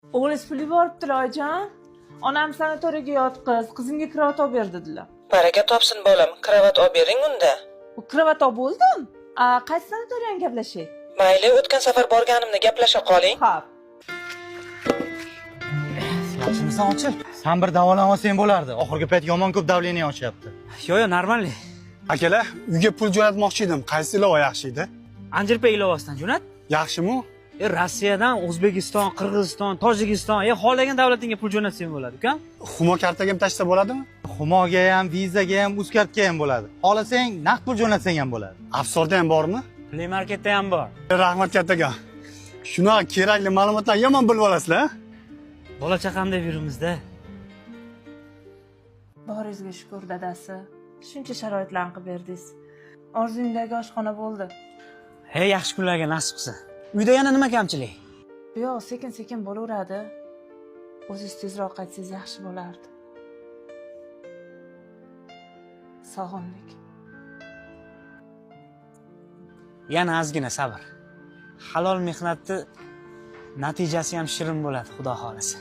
O'g'lingiz puli boribdilar oyijon. Onam sanatoriyaga yotqiz, qizimga kravat olib ber dedilar. Baraka topsin bolam, kravat olib bering unda. U kravat olib bo'ldim. Qaysi sanatoriyani gaplashay? Mayli, o'tgan safar borganimda gaplasha qoling. Xo'p. Yaxshimisan ochil? Sen bir davolanmasang bo'lardi. Oxirgi payt yomon ko'p davleniya ochyapti. Yo'q, normalniy. Akalar, uyga pul jo'natmoqchi edim. Qaysi ilova yaxshi edi? Anjirpay ilovasidan jo'nat. Yaxshimi? Rossiyadan O'zbekiston, Qirg'iziston, Tojikiston, xohlagan davlatingga pul jo'natsang bo'ladi, uka. Humo kartaga ham tashlasa bo'ladimi? Humoga ham, vizaga ham, uzkartga ham bo'ladi. Xohlasang, naqd pul jo'natsang ham bo'ladi. Afsorda ham bormi? Play marketda ham bor. Rahmat kattaga. Shunaqa kerakli ma'lumotlarni yomon bilib olasizlar. Bola chaqam deb yurimizda. Boringizga shukr dadasi. Shuncha sharoitlarni qilib berdingiz. Orzuyimdagi oshxona bo'ldi. Hey, yaxshi kunlarga nasib qilsa. Uyda yana nima kamchilik? Yo'q, sekin-sekin bo'laveradi. O'zingiz tezroq qaytsangiz yaxshi bo'lardi. Sog'indik. Yana ozgina sabr. Halol mehnatni natijasi ham shirin bo'ladi, xudo xolasa.